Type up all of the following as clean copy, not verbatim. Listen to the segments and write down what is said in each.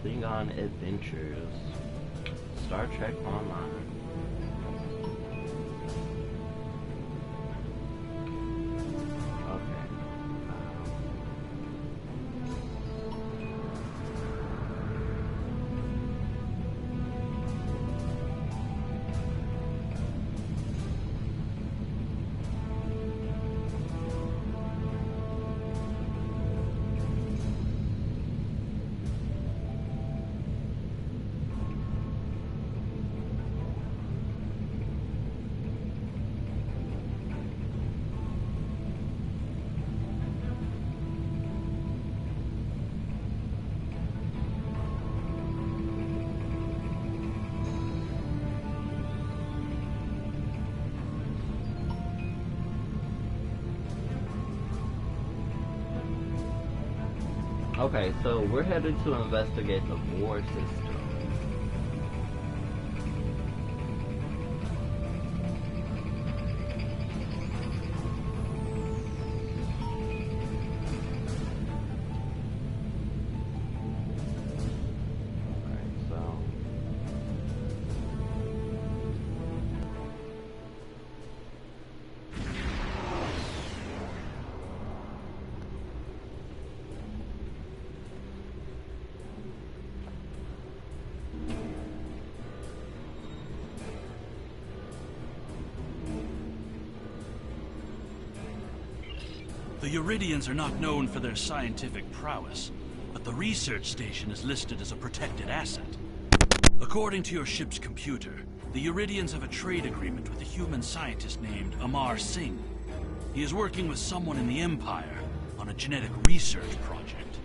Klingon Adventures. Star Trek Online. Okay, so we're headed to investigate the war system. The Uridians are not known for their scientific prowess, but the research station is listed as a protected asset. According to your ship's computer, the Uridians have a trade agreement with a human scientist named Amar Singh. He is working with someone in the Empire on a genetic research project.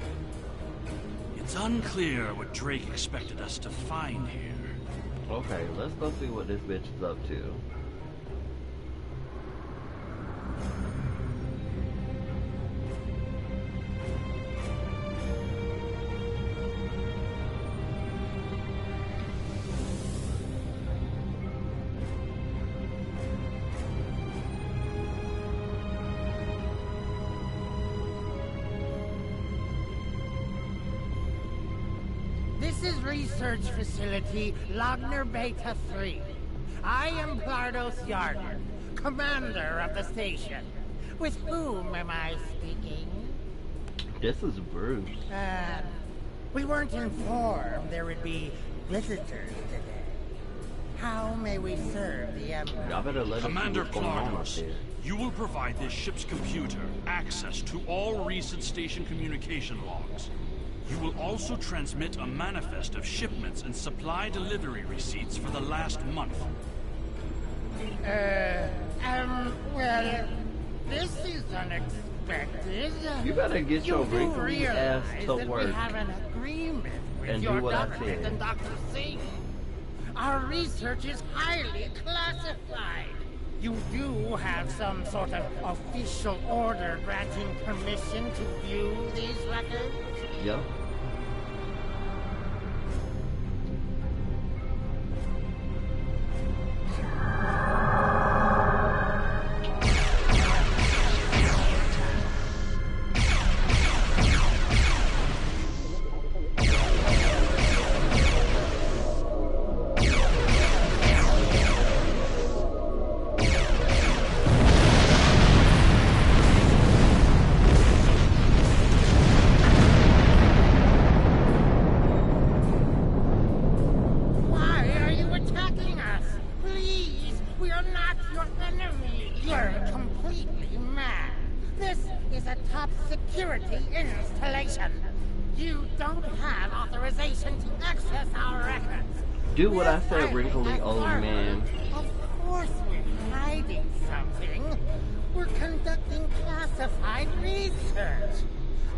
It's unclear what Drake expected us to find here. Okay, let's go see what this bitch is up to. This is Research Facility Logner Beta 3. I am Plardos Yarden, commander of the station. With whom am I speaking? This is Bruce. We weren't informed there would be visitors today. How may we serve the Emperor? Y'all better let Commander us know what's going on up Plardos, there. you will provide this ship's computer access to all recent station communication logs. You will also transmit a manifest of shipments and supply delivery receipts for the last month. Well, this is unexpected. You better get your You do wrinkly ass realize to that work. we have an agreement with and your do what I government said. and Dr. Singh. Our research is highly classified. You do have some sort of official order granting permission to view these records? Yep. Do what I said, wrinkly old man. Of course we're hiding something. We're conducting classified research.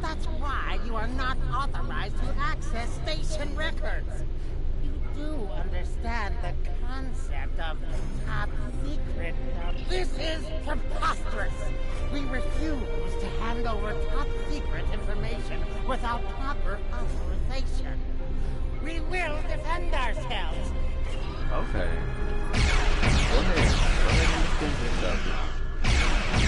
That's why you are not authorized to access station records. You do understand the concept of top secret. This is preposterous. We refuse to hand over top secret information without proper authorization. We will defend ourselves. Okay. Go ahead. Go ahead and defend yourself.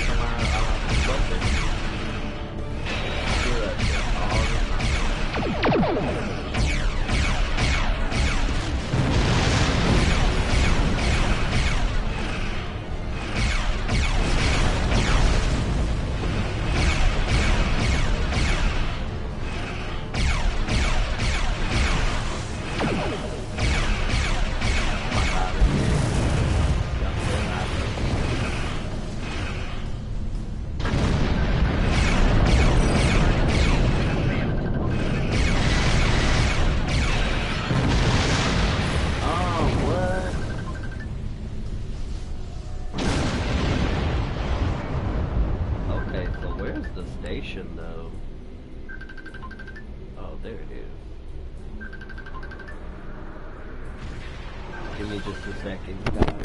from our weapon. Do that shit all the time. Though. Oh, there it is. Give me just a second, guys.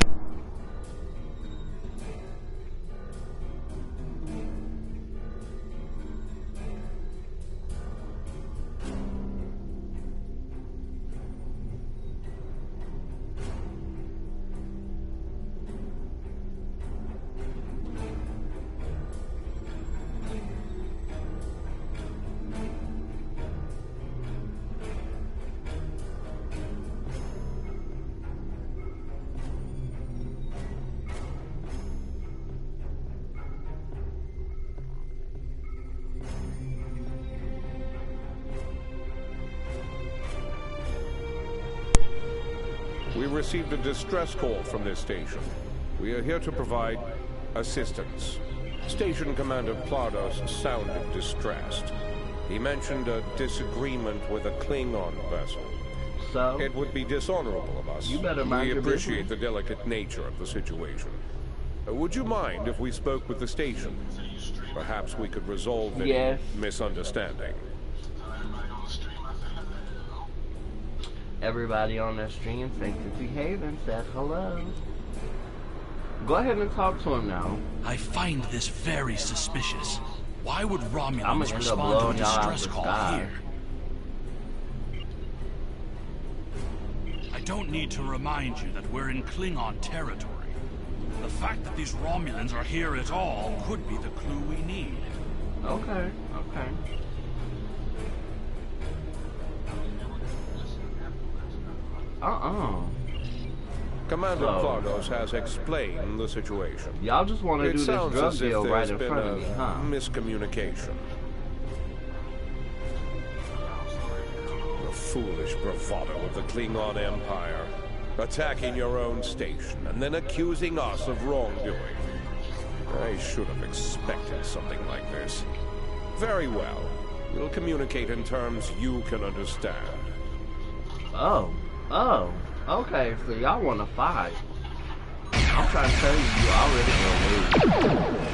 We received a distress call from this station. We are here to provide assistance. Station Commander Plados sounded distressed. He mentioned a disagreement with a Klingon vessel. So? It would be dishonorable of us. You better mind your business. We appreciate the delicate nature of the situation. Would you mind if we spoke with the station? Perhaps we could resolve any misunderstanding. Everybody on their stream, thank you for behaving, said hello. Go ahead and talk to him now. I find this very suspicious. Why would Romulans respond to a distress call here? I don't need to remind you that we're in Klingon territory. The fact that these Romulans are here at all could be the clue we need. Okay, okay. Commander Plados has explained the situation. Y'all just want to do this drug deal right in front of me, huh? Miscommunication. The foolish bravado of the Klingon Empire. Attacking your own station and then accusing us of wrongdoing. I should have expected something like this. Very well. We'll communicate in terms you can understand. Oh, okay, so y'all want to fight. I'm trying to tell you, you already gonna lose.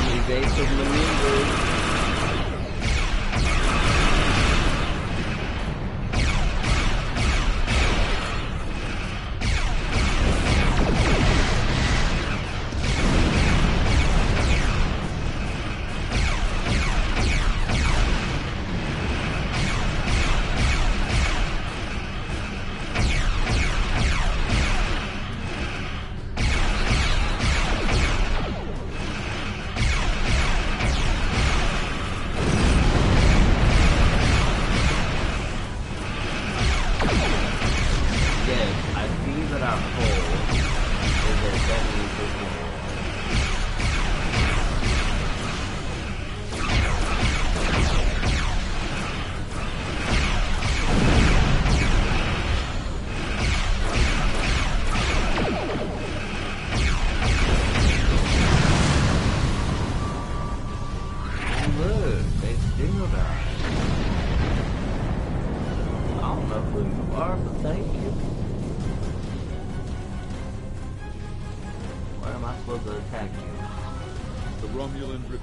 Baby. things that are cool is that definitely good.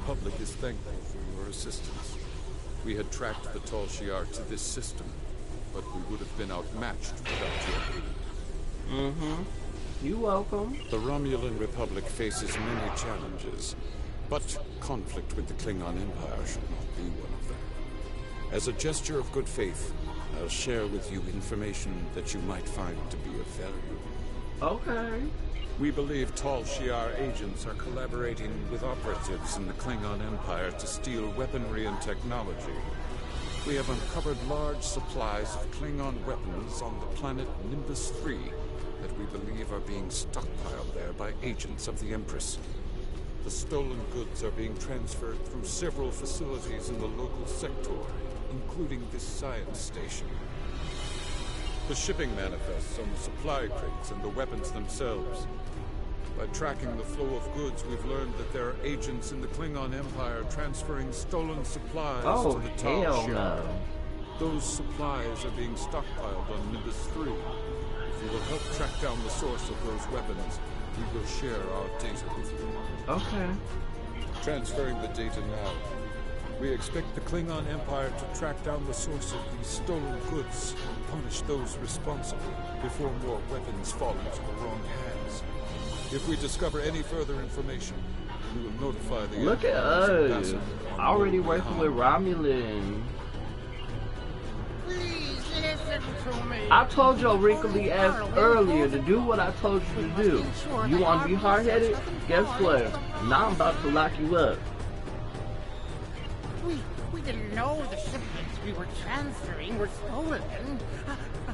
Republic is thankful for your assistance. We had tracked the Tal Shiar to this system, but we would have been outmatched without your aid. You're welcome. The Romulan Republic faces many challenges, but conflict with the Klingon Empire should not be one of them. As a gesture of good faith, I'll share with you information that you might find to be of value. Okay. We believe Tal Shiar agents are collaborating with operatives in the Klingon Empire to steal weaponry and technology. We have uncovered large supplies of Klingon weapons on the planet Nimbus 3 that we believe are being stockpiled there by agents of the Empress. The stolen goods are being transferred through several facilities in the local sector, including this science station. The shipping manifests on the supply crates and the weapons themselves. By tracking the flow of goods, we've learned that there are agents in the Klingon Empire transferring stolen supplies to the Tal Shiar. No. Those supplies are being stockpiled on Nimbus 3. If you will help track down the source of those weapons, we will share our data with you. Okay. Transferring the data now. We expect the Klingon Empire to track down the source of these stolen goods and punish those responsible before more weapons fall into the wrong hands. If we discover any further information, we will notify the Look at us. Already working with Romulan. Please listen to me. I told you Wrinkly asked earlier to do what I told you to do. You want to be hard-headed? Guess what? Now I'm about to lock you up. We didn't know the shipments we were transferring were stolen.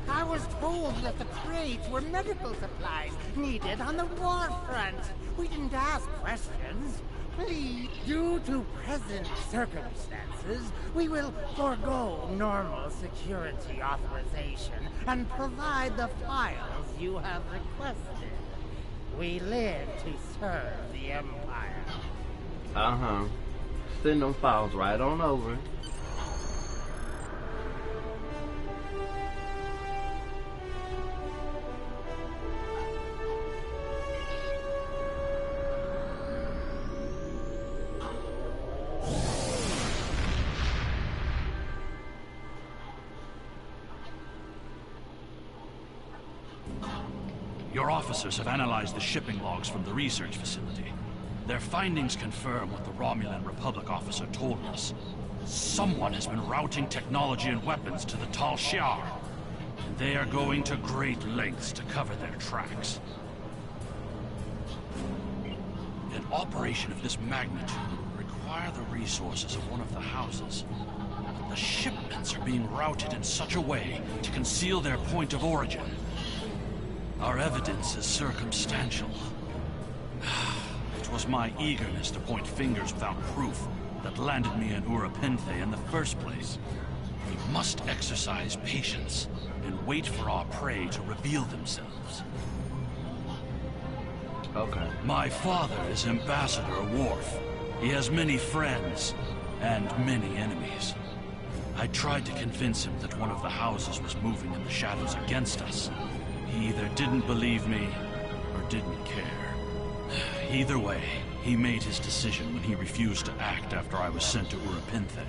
I was told that the crates were medical supplies needed on the war front. We didn't ask questions. Please, due to present circumstances, we will forego normal security authorization and provide the files you have requested. We live to serve the Empire. Send them files right on over. Your officers have analyzed the shipping logs from the research facility. Their findings confirm what the Romulan Republic officer told us. Someone has been routing technology and weapons to the Tal Shiar, and they are going to great lengths to cover their tracks. An operation of this magnitude would require the resources of one of the houses. The shipments are being routed in such a way to conceal their point of origin. Our evidence is circumstantial. It was my eagerness to point fingers without proof that landed me in Urapenthe in the first place. We must exercise patience and wait for our prey to reveal themselves. Okay. My father is Ambassador Worf. He has many friends and many enemies. I tried to convince him that one of the houses was moving in the shadows against us. He either didn't believe me or didn't care. Either way, he made his decision when he refused to act after I was sent to Urapenthe.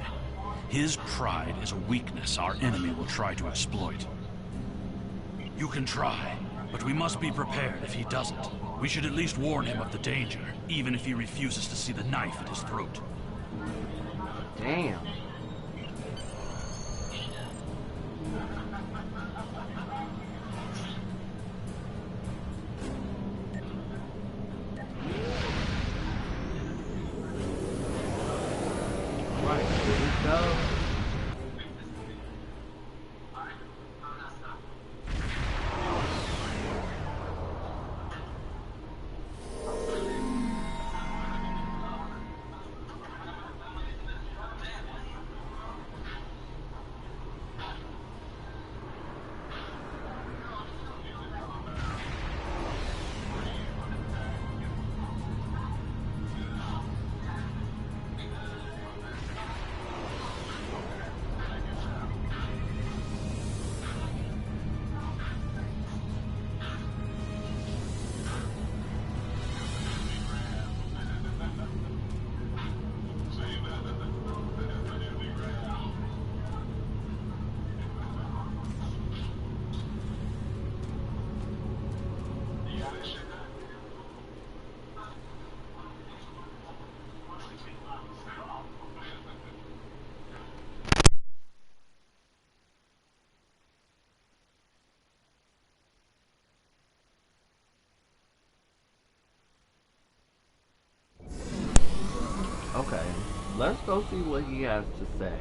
His pride is a weakness our enemy will try to exploit. You can try, but we must be prepared if he doesn't. We should at least warn him of the danger, even if he refuses to see the knife at his throat. Damn. Right, here we go. Let's go see what he has to say.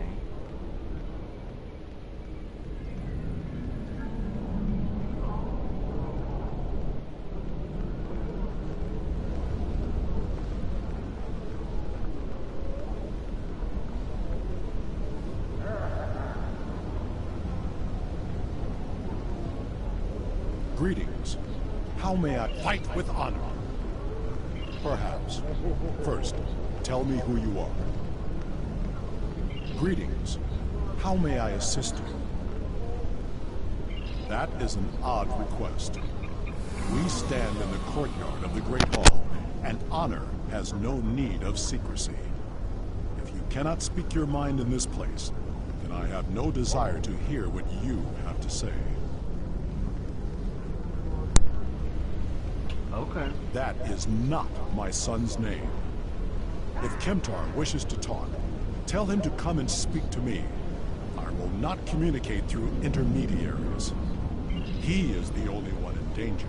Greetings. How may I fight with honor? Perhaps. First, tell me who you are. Greetings. How may I assist you? That is an odd request. We stand in the courtyard of the Great Hall, and honor has no need of secrecy. If you cannot speak your mind in this place, then I have no desire to hear what you have to say. Okay. That is not my son's name. If Kemtar wishes to talk, tell him to come and speak to me. I will not communicate through intermediaries. He is the only one in danger,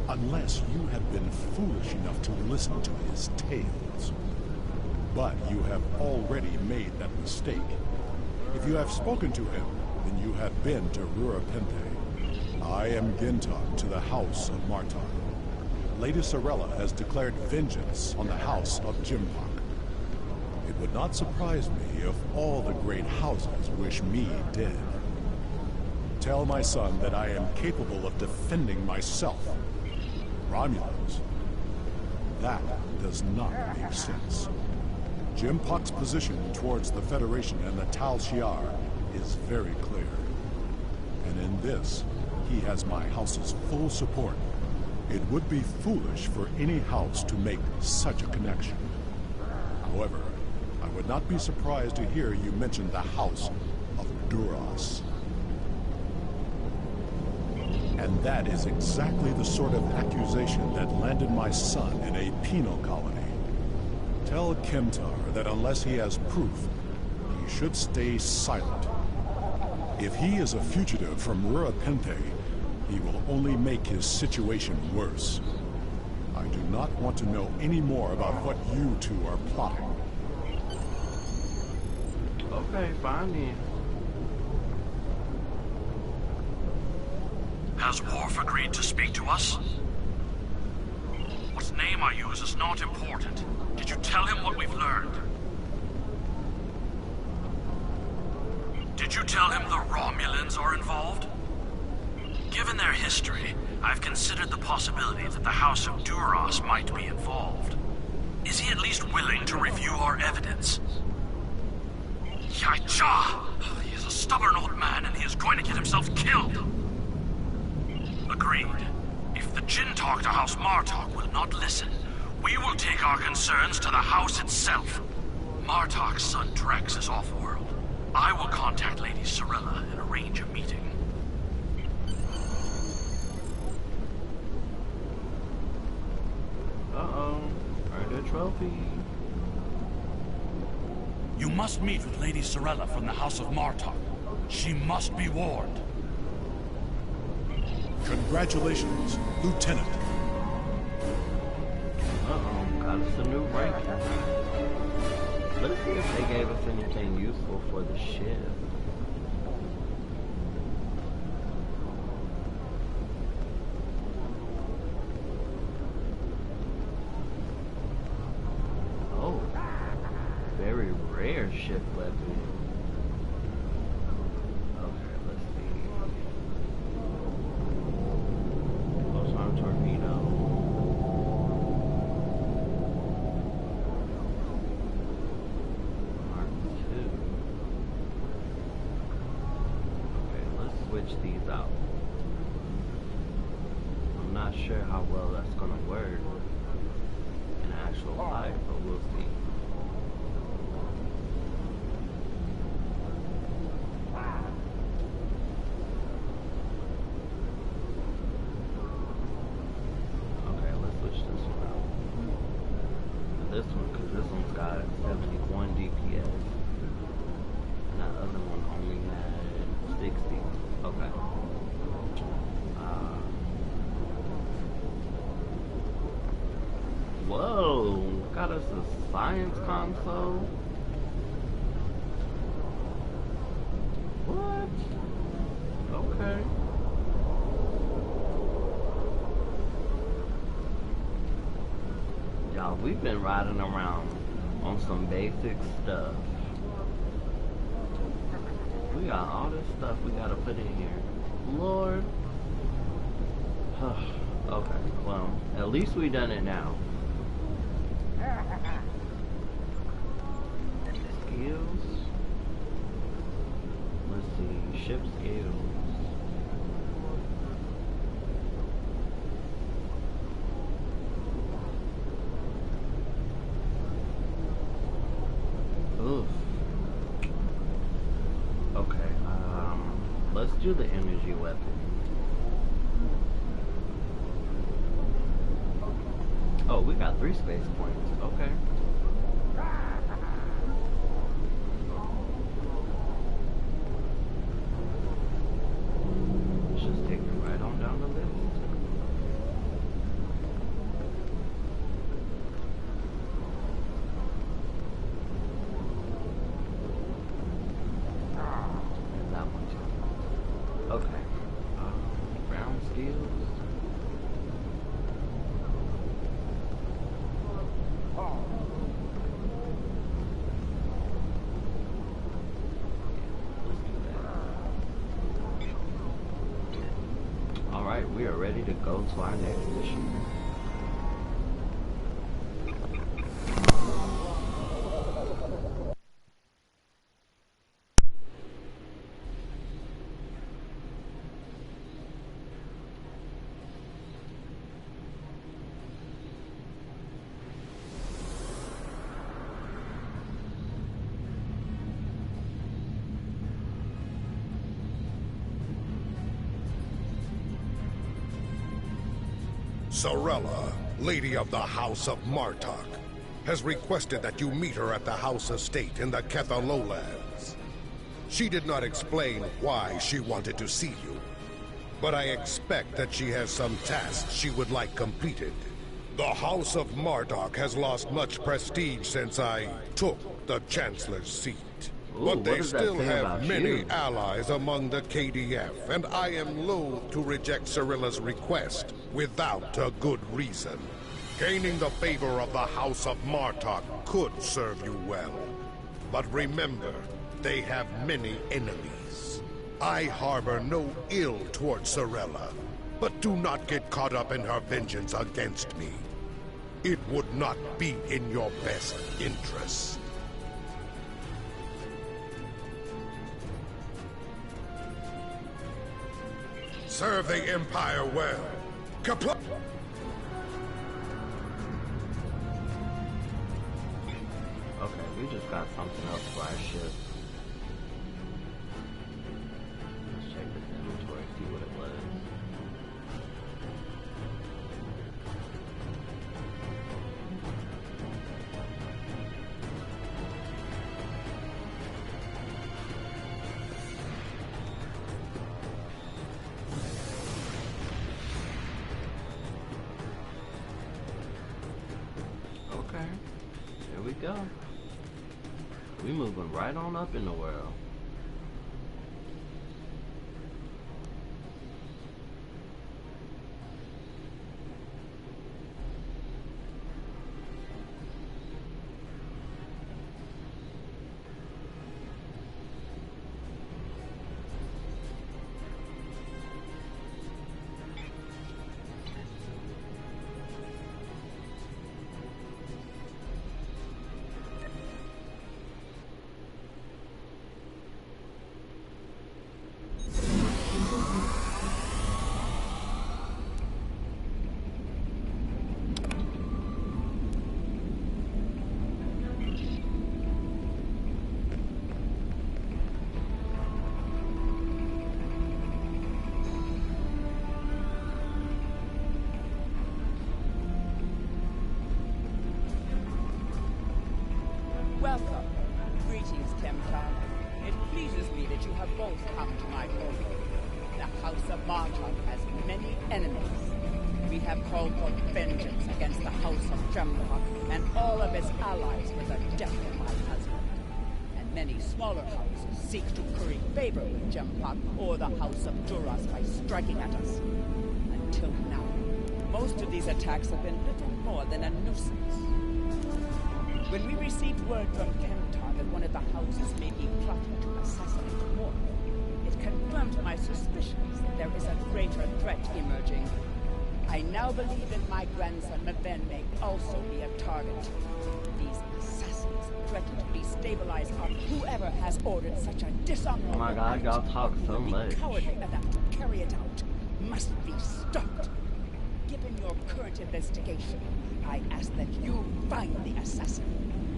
unless you have been foolish enough to listen to his tales. But you have already made that mistake. If you have spoken to him, then you have been to Rurapente. I am Gintok to the House of Martok. Lady Sorella has declared vengeance on the House of Jimpak. It would not surprise me if all the great houses wish me dead. Tell my son that I am capable of defending myself. Romulans. That does not make sense. Jimpak's position towards the Federation and the Tal Shiar is very clear. And in this, he has my house's full support. It would be foolish for any house to make such a connection. However, I would not be surprised to hear you mention the House of Duras. And that is exactly the sort of accusation that landed my son in a penal colony. Tell Kemtar that unless he has proof, he should stay silent. If he is a fugitive from Rurapente, he will only make his situation worse. I do not want to know any more about what you two are plotting. Okay, fine then. Has Worf agreed to speak to us? What name I use is not important. Did you tell him what we've learned? Did you tell him the Romulans are involved? Given their history, I've considered the possibility that the House of Duras might be involved. Is he at least willing to review our evidence? Yaicha! He is a stubborn old man and he is going to get himself killed. Agreed. If the Jinn talk to House Martok will not listen, we will take our concerns to the House itself. Martok's son Drex is off-world. I will contact Lady Sorella and arrange a meeting. Uh-oh. Earned a trophy. You must meet with Lady Sorella from the House of Martok. She must be warned. Congratulations, Lieutenant. Uh-oh. Got us a new rank. Let's see if they gave us anything useful for the ship. Oh, very rare ship weapon. Okay, let's see. Close arm torpedo. Switch these out. I'm not sure how well that's gonna work in actual life, but we'll see. Okay, let's switch this one out. This one, because this one's got 71 DPS, and that other one only had 60. Okay. Whoa, got us a science console. Y'all, we've been riding around on some basic stuff. We got all this stuff we gotta put in here. Lord. Okay, well, at least we done it now. Skills. Let's see, ship skills. Oof. Okay, let's do the energy weapon. Oh, we got 3 space points. Okay. Let's just take it right on down the list. And that one too. Okay. Ground skills. Alright, we are ready to go to our next mission. Sorella, Lady of the House of Martok, has requested that you meet her at the House Estate in the Ketha Lowlands. She did not explain why she wanted to see you, but I expect that she has some tasks she would like completed. The House of Martok has lost much prestige since I took the Chancellor's seat. Ooh, but they does that still say have about many you? allies among the KDF, and I am loath to reject Sorella's request without a good reason. Gaining the favor of the House of Martok could serve you well. But remember, they have many enemies. I harbor no ill towards Sorella, but do not get caught up in her vengeance against me. It would not be in your best interest. Serve the Empire well. Kapla- Okay, we just got something else for our ship. Let's check this inventory, see what it was. Okay, here we go. We moving right on up in the world. Welcome. Greetings, Temptar. It pleases me that you have both come to my home. The House of Martok has many enemies. We have called for vengeance against the House of Jempok and all of its allies for the death of my husband. And many smaller houses seek to curry favor with Jempok or the House of Duras by striking at us. Until now, Most of these attacks have been little more than a nuisance. When we received word from Kemtar that one of the houses may be plotting to assassinate Mork, it confirmed my suspicions that there is a greater threat emerging. I now believe that my grandson Maven may also be a target. These assassins threaten to destabilize whoever has ordered such a dishonorable. Oh my God, y'all talk so much. Cowardly enough to carry it out must be stopped. Given your current investigation, I ask that you find the assassin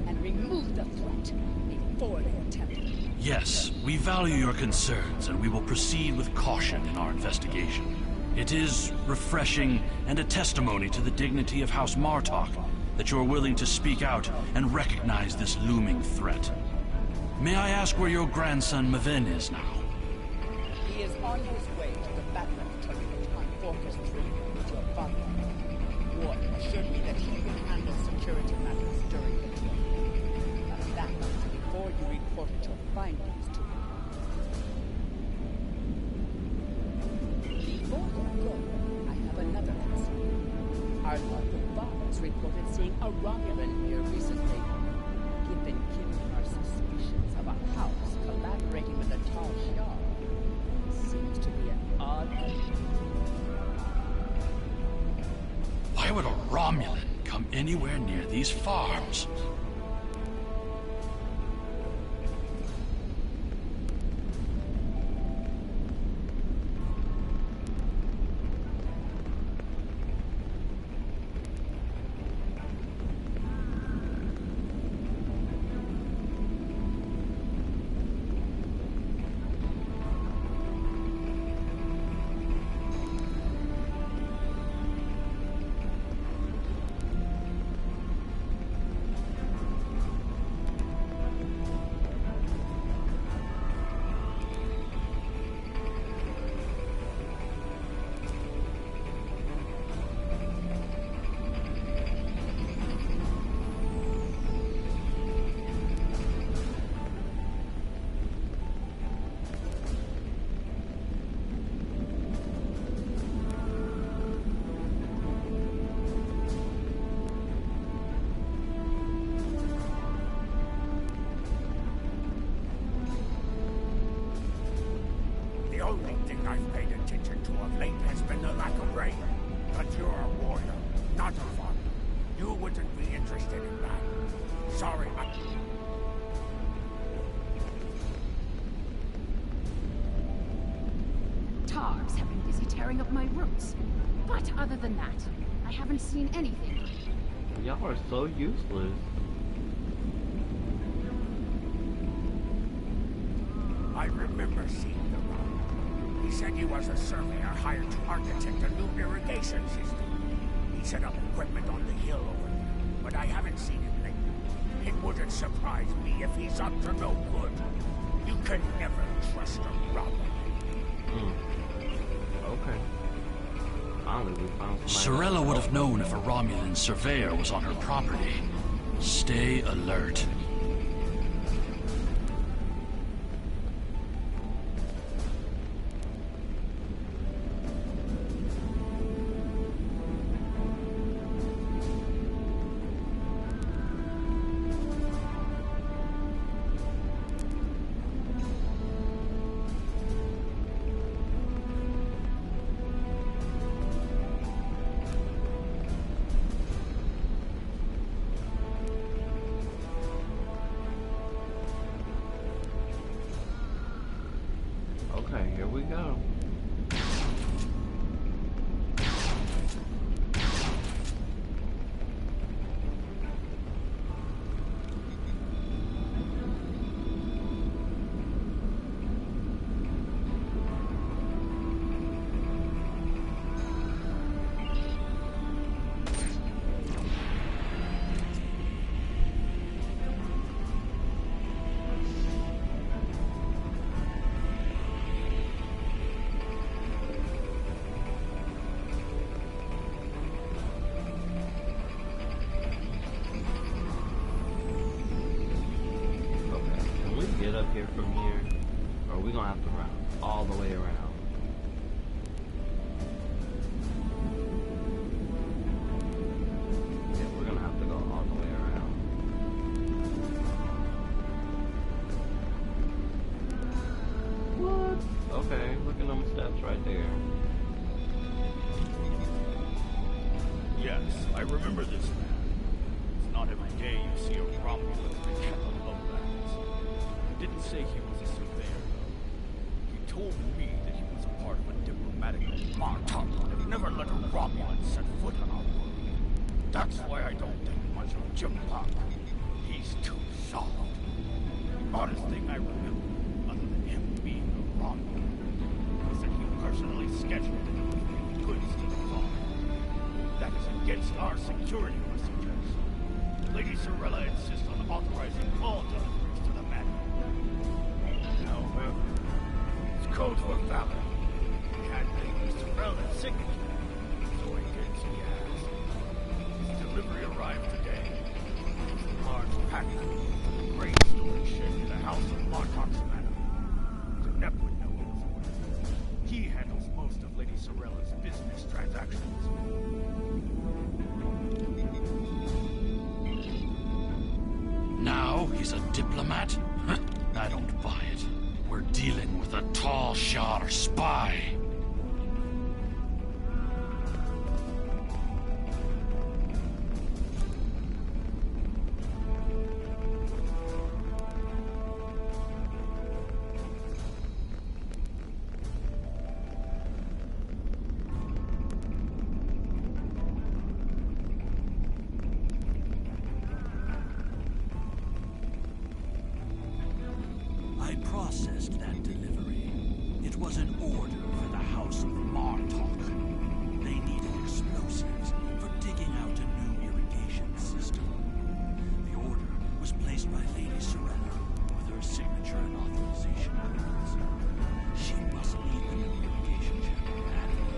and remove the threat before they attempt it. Yes, we value your concerns, and we will proceed with caution in our investigation. It is refreshing and a testimony to the dignity of House Martok that you are willing to speak out and recognize this looming threat. May I ask where your grandson Maven is now? He is on his way to the laboratory on Fortress 3 with your father. Ward assured me that he would handle security matters during the trip. But that was before you reported your findings to him. Before you go, I have another concern. Our local fathers reported seeing a Romulan here recently. Given Kim's suspicions of a house collaborating with the Tal Shiar, it seems to be an odd idea. Why would a Romulan come anywhere near these farms? I've paid attention to of late has been the lack of rain. But you're a warrior, not a farmer. You wouldn't be interested in that. Sorry, Targs have been busy tearing up my roots. But other than that, I haven't seen anything. Y'all are so useless. I remember seeing the road. He said he was a surveyor hired to architect a new irrigation system. He set up equipment on the hill over there, but I haven't seen him lately. It wouldn't surprise me if he's up to no good. You can never trust a robber. Okay. Finally, we found somebody. Sorella would have known if a Romulan surveyor was on her property. Stay alert. Okay, here we go. Get up here from here, or are we gonna have to run all the way around? Yes, I remember this man. It's not every day you see a Romulan in the Kepler lowlands. He didn't say he was a surveyor, though. He told me that he was a part of a diplomatic Martok that never let a Romulan set foot on our world. That's why I don't think much of Jim Pop. He's too soft. The oddest thing I remember, other than him being a Romulan, was that he personally scheduled the delivery of goods to the farm. That is against our security procedures. Lady Sorella insists on authorizing all deliveries to the man. However, his codes were valid. He had Lady Sorella's signature, so I guess he has. His delivery arrived today. It's a large package from the grain storage shed in the house of Martok's manor. Nep would know what was ordered. He handles most of Lady Sorella's business transactions. Now he's a diplomat? Huh? I don't buy it. We're dealing with a Tal Shiar spy. I processed that delivery. It was an order for the House of Martok. They needed explosives for digging out a new irrigation system. The order was placed by Lady Sorella with her signature and authorization codes. She must need the new irrigation channel badly.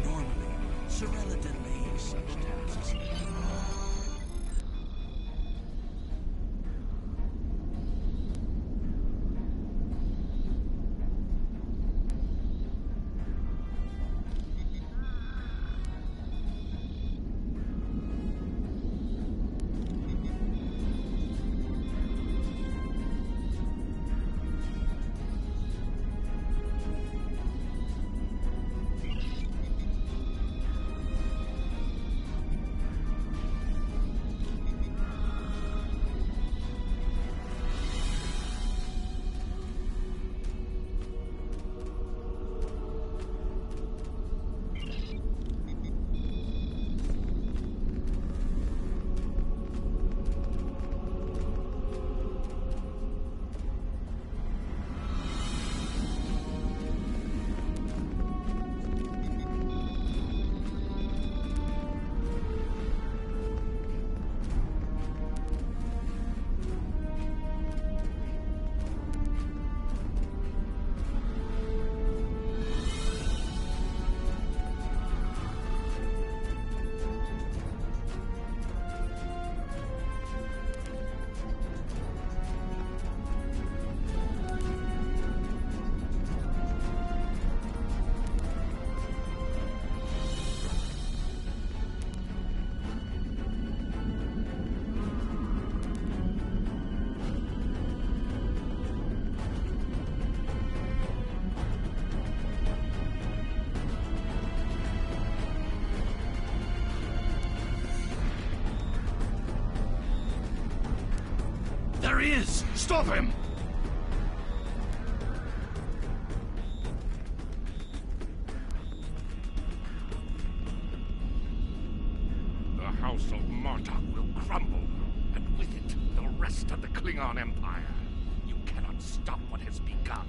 Normally, Sorella delays such tasks. There he is! Stop him! The House of Martok will crumble, and with it, the rest of the Klingon Empire. You cannot stop what has begun.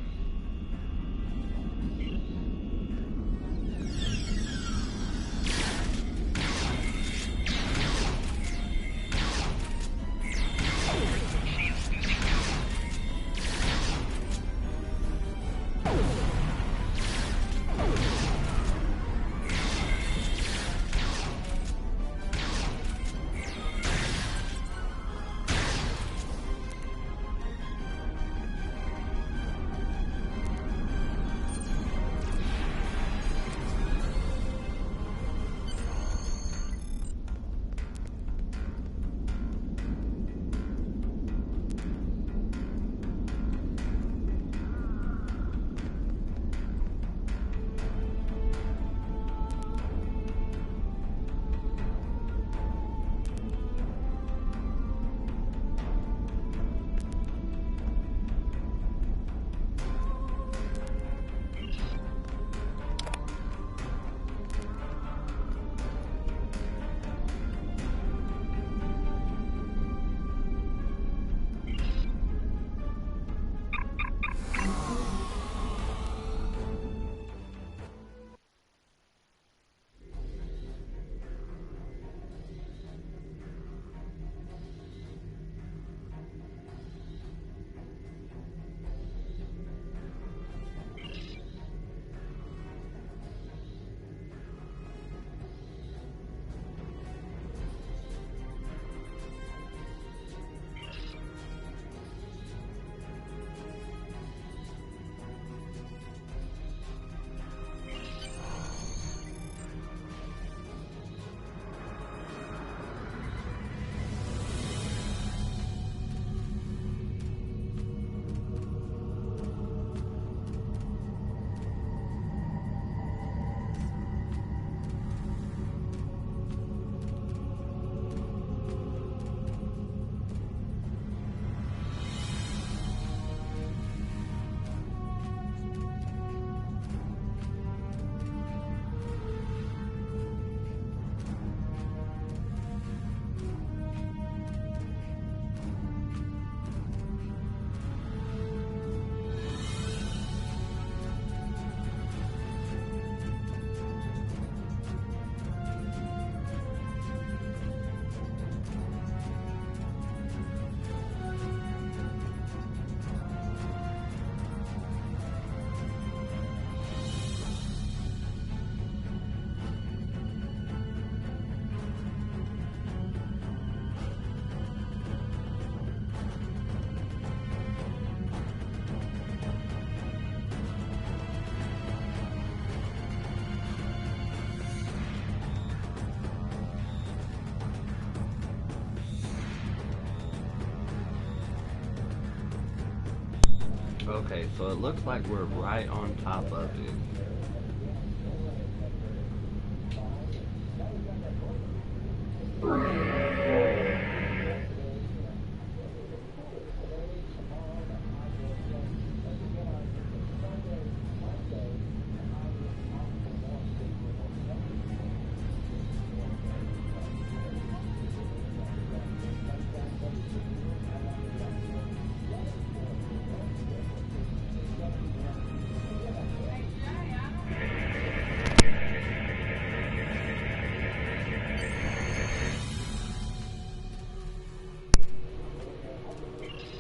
Okay, so it looks like we're right on top of it.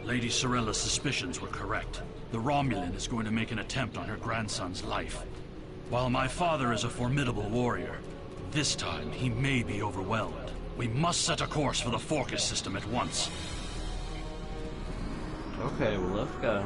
Lady Sorella's suspicions were correct. The Romulan is going to make an attempt on her grandson's life. While my father is a formidable warrior, this time he may be overwhelmed. We must set a course for the Forcus system at once. Okay, well, let's go.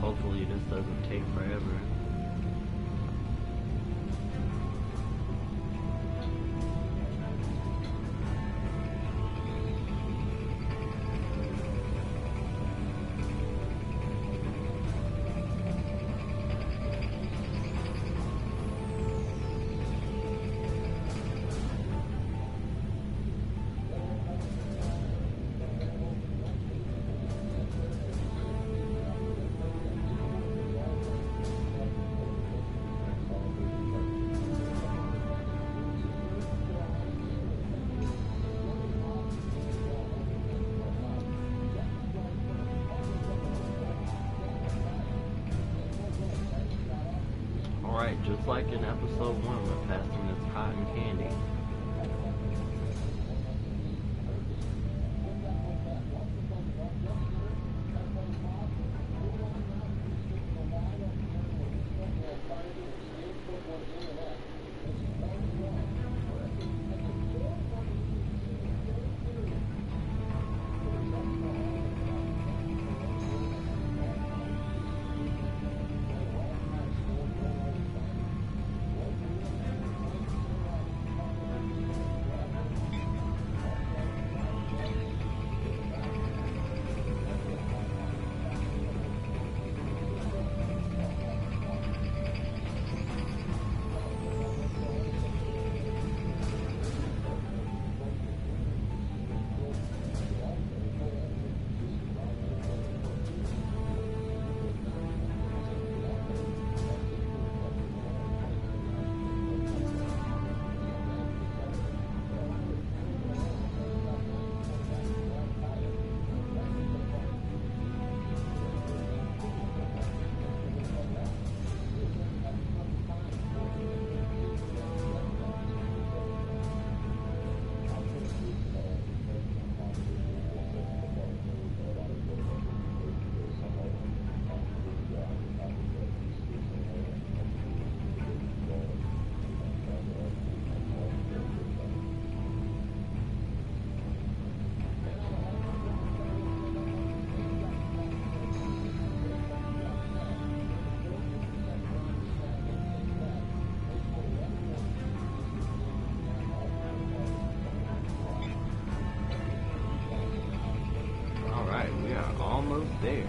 Hopefully this doesn't take forever. Alright, just like in episode 1, we're passing this cotton candy. Almost there.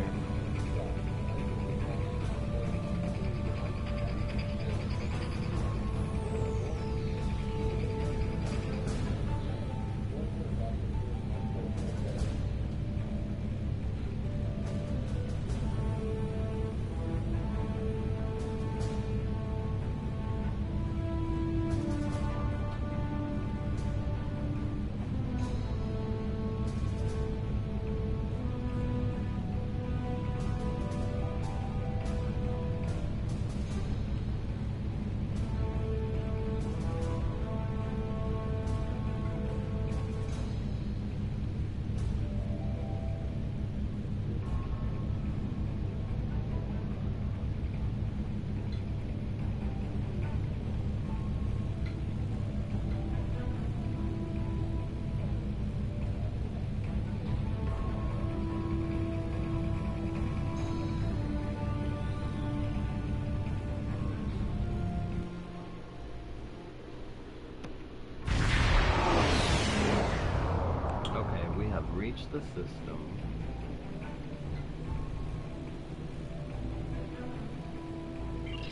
the system.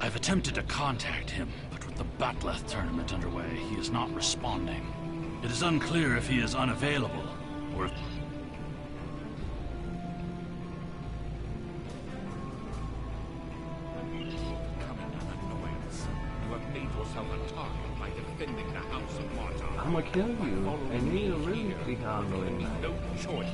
I've attempted to contact him, but with the Batleth tournament underway, he is not responding. It is unclear if he is unavailable, or if... Becoming an annoyance. You have made yourself a target by defending the House of Martar. I'ma kill you, and you really see how There annoying will be that no is. choice.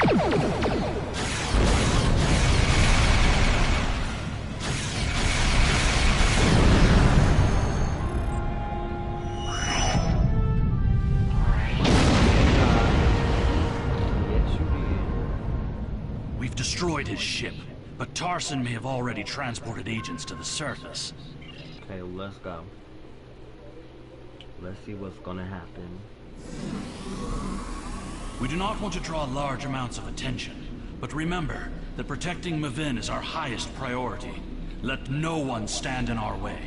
We've destroyed his ship, but Tarson may have already transported agents to the surface. Okay, let's go. Let's see what's gonna happen. We do not want to draw large amounts of attention, but remember that protecting Mavin is our highest priority. Let no one stand in our way.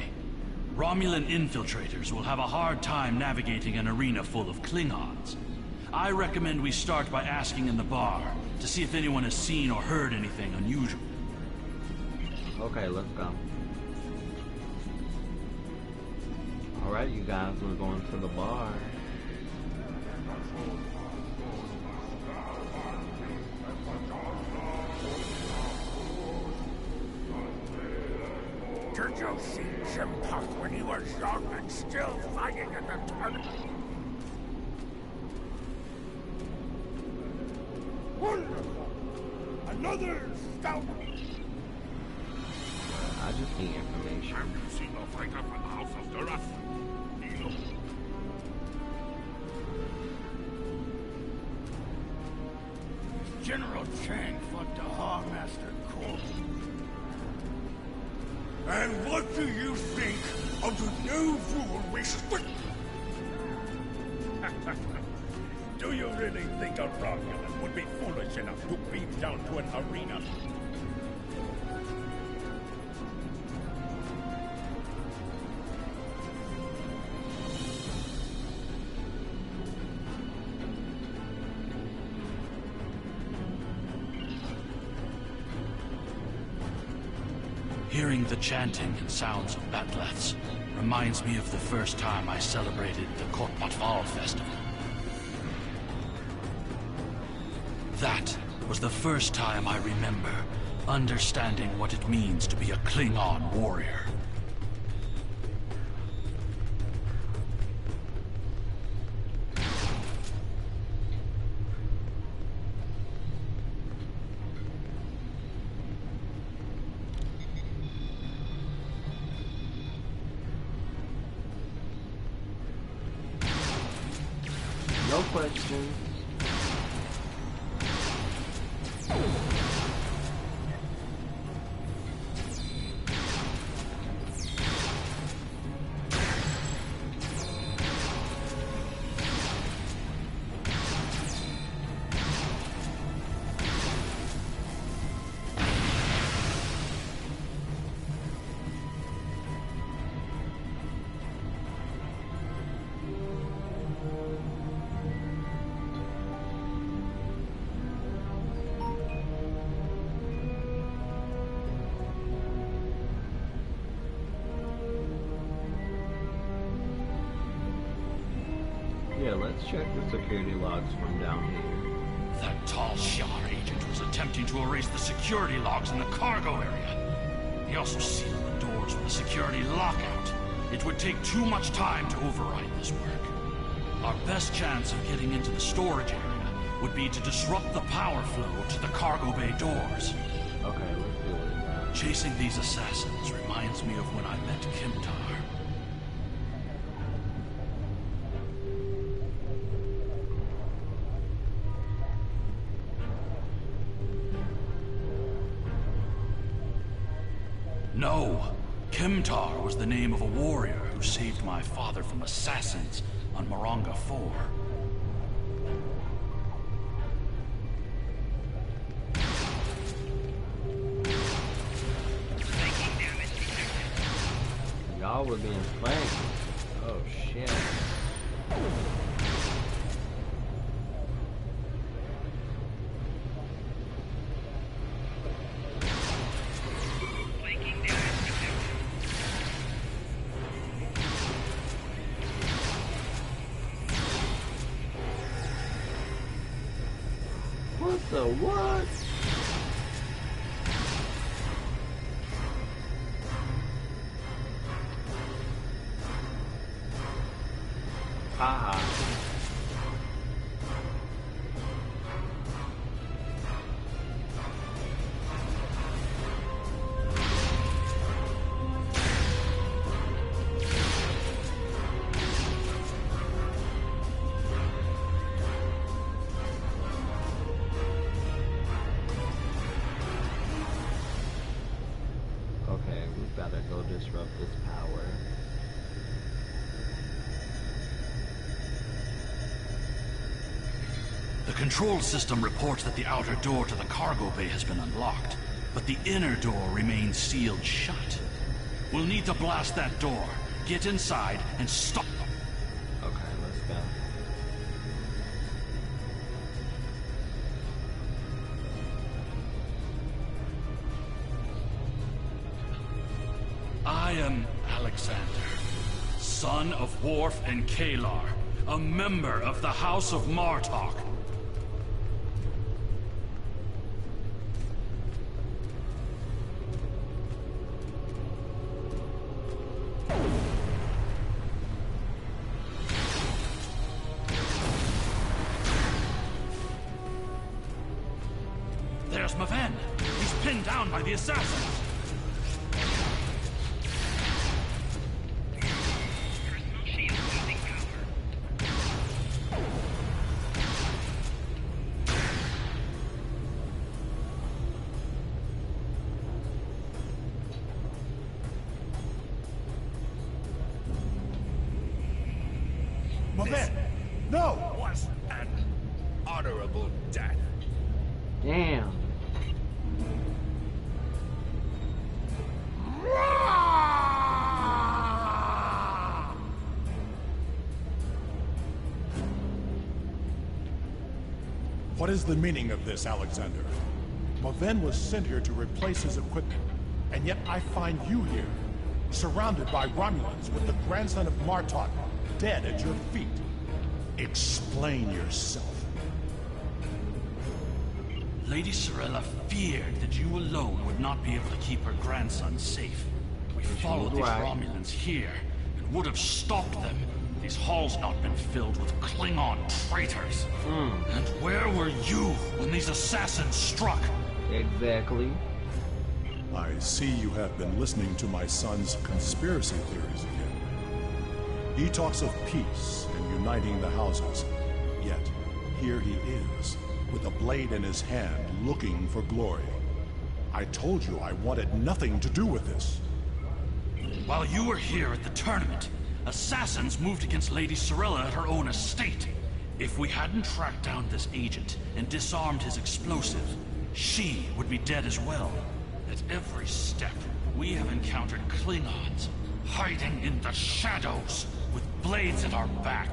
Romulan infiltrators will have a hard time navigating an arena full of Klingons. I recommend we start by asking in the bar to see if anyone has seen or heard anything unusual. Okay, let's go. Alright, you guys, we're going to the bar. Did you see Jim Puck when he was young and still fighting in the tournament? Wonderful! Another scout! I just need information. Have you seen a fighter from the House of Durath? General Chang fought the Master Corps. And what do you think of the new rule we split? Do you really think a Romulan would be foolish enough to beat down to an arena? Hearing the chanting and sounds of batleths reminds me of the first time I celebrated the Korpatval festival. That was the first time I remember understanding what it means to be a Klingon warrior. No questions. Yeah, let's check the security logs from down here. That tall Shi'ar agent was attempting to erase the security logs in the cargo area. He also sealed the doors with a security lockout. It would take too much time to override this work. Our best chance of getting into the storage area would be to disrupt the power flow to the cargo bay doors. Okay, let's do it. Chasing these assassins reminds me of when I met Kimtar. No, Kimtar was the name of a warrior who saved my father from assassins on Maranga 4. Y'all were being flanked. Oh shit. What the what? Haha. disrupt this power. The control system reports that the outer door to the cargo bay has been unlocked, but the inner door remains sealed shut. We'll need to blast that door, get inside, and stop them. Okay, let's go. I am Alexander, son of Worf and Kalar, a member of the House of Martok. There's Maven. He's pinned down by the assassins. Maven! No! Was an honorable death. Damn. What is the meaning of this, Alexander? Maven was sent here to replace his equipment, and yet I find you here, surrounded by Romulans with the grandson of Martok dead at your feet. Explain yourself. Lady Sorella feared that you alone would not be able to keep her grandson safe. We followed these Romulans here and would have stopped them had these halls not been filled with Klingon traitors. And where were you when these assassins struck? Exactly. I see you have been listening to my son's conspiracy theories again. He talks of peace and uniting the houses, yet here he is, with a blade in his hand, looking for glory. I told you I wanted nothing to do with this. While you were here at the tournament, assassins moved against Lady Sorella at her own estate. If we hadn't tracked down this agent and disarmed his explosive, she would be dead as well. At every step, we have encountered Klingons, hiding in the shadows, with blades at our back.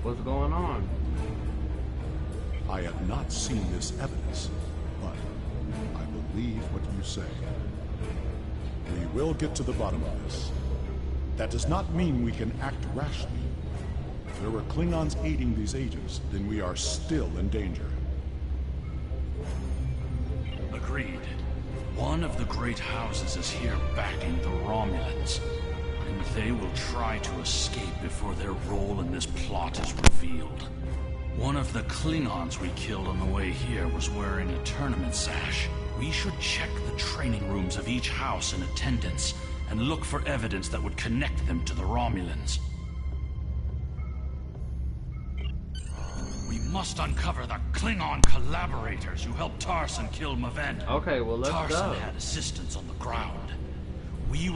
What's going on? I have not seen this evidence, but I believe what you say. We will get to the bottom of this. That does not mean we can act rashly. If there were Klingons aiding these agents, then we are still in danger. Agreed. One of the great houses is here backing the Romulans, and they will try to escape before their role in this plot is revealed. One of the Klingons we killed on the way here was wearing a tournament sash. We should check the training rooms of each house in attendance and look for evidence that would connect them to the Romulans. We must uncover the Klingon collaborators who helped Tarson kill Maven. Okay, well, let's Tarson go. had assistance on the ground. We...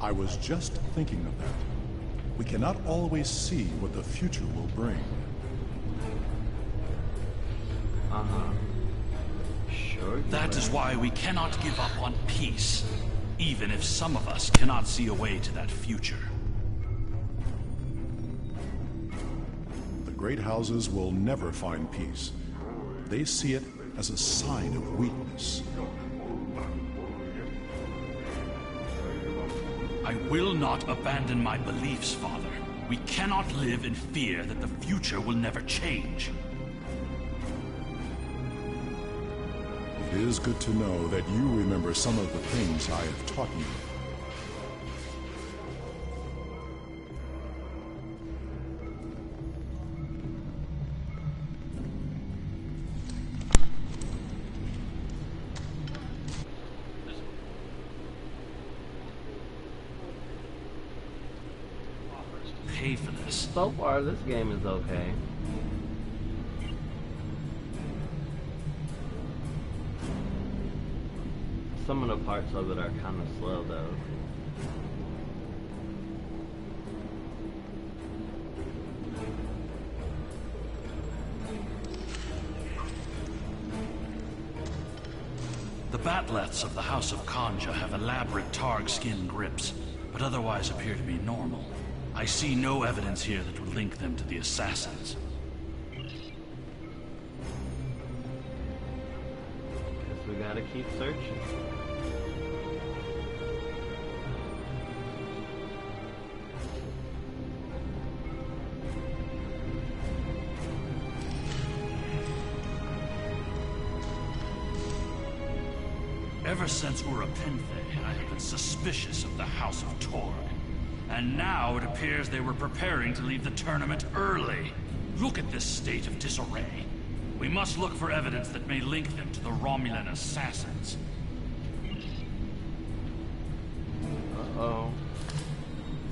I was just thinking of that. We cannot always see what the future will bring. Sure. That is why we cannot give up on peace, even if some of us cannot see a way to that future. The great houses will never find peace. They see it as a sign of weakness. I will not abandon my beliefs, Father. We cannot live in fear that the future will never change. It is good to know that you remember some of the things I have taught you. this. So far, this game is okay. Some of the parts of it are kind of slow, though. The batleths of the House of Kanja have elaborate targ skin grips, but otherwise appear to be normal. I see no evidence here that would link them to the assassins. Guess we gotta keep searching. Ever since Urapenthe, I have been suspicious of the House of Torg. And now it appears they were preparing to leave the tournament early. Look at this state of disarray. We must look for evidence that may link them to the Romulan assassins. Uh-oh.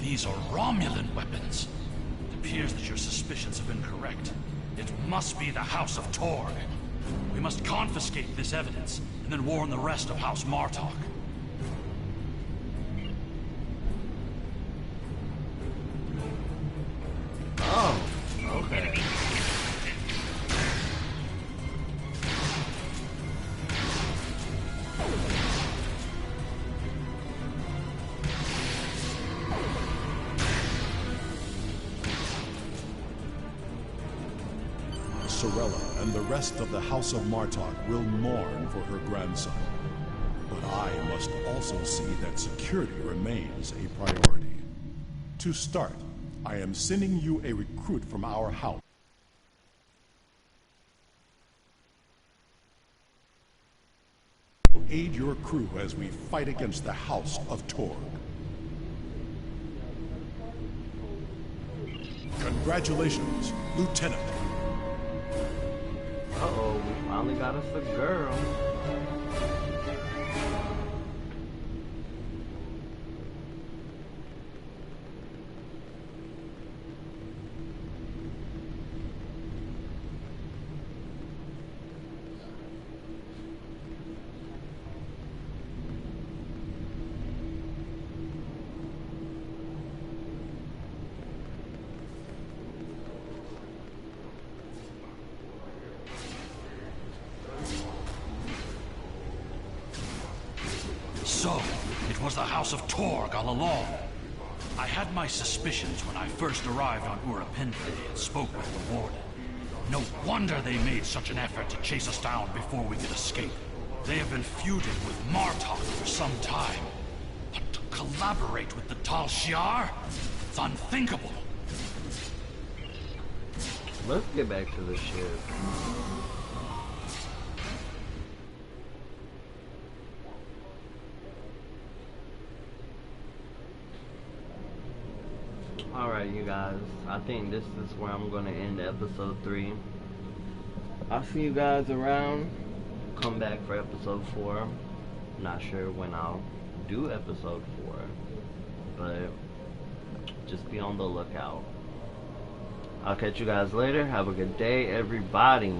These are Romulan weapons. It appears that your suspicions have been correct. It must be the House of Torg. We must confiscate this evidence, and then warn the rest of House Martok. Oh, okay. Sorella and the rest of the House of Martok will mourn for her grandson. But I must also see that security remains a priority. To start, I am sending you a recruit from our house. Aid your crew as we fight against the House of Torg. Congratulations, Lieutenant. Uh-oh, we finally got us a girl. So, it was the House of Torg all along. I had my suspicions when I first arrived on Urapenthe and spoke with the Warden. No wonder they made such an effort to chase us down before we could escape. They have been feuding with Martok for some time. But to collaborate with the Tal Shiar? It's unthinkable. Let's get back to the ship. Alright, you guys. I think this is where I'm going to end episode 3. I'll see you guys around. Come back for episode 4. Not sure when I'll do episode 4. But just be on the lookout. I'll catch you guys later. Have a good day, everybody.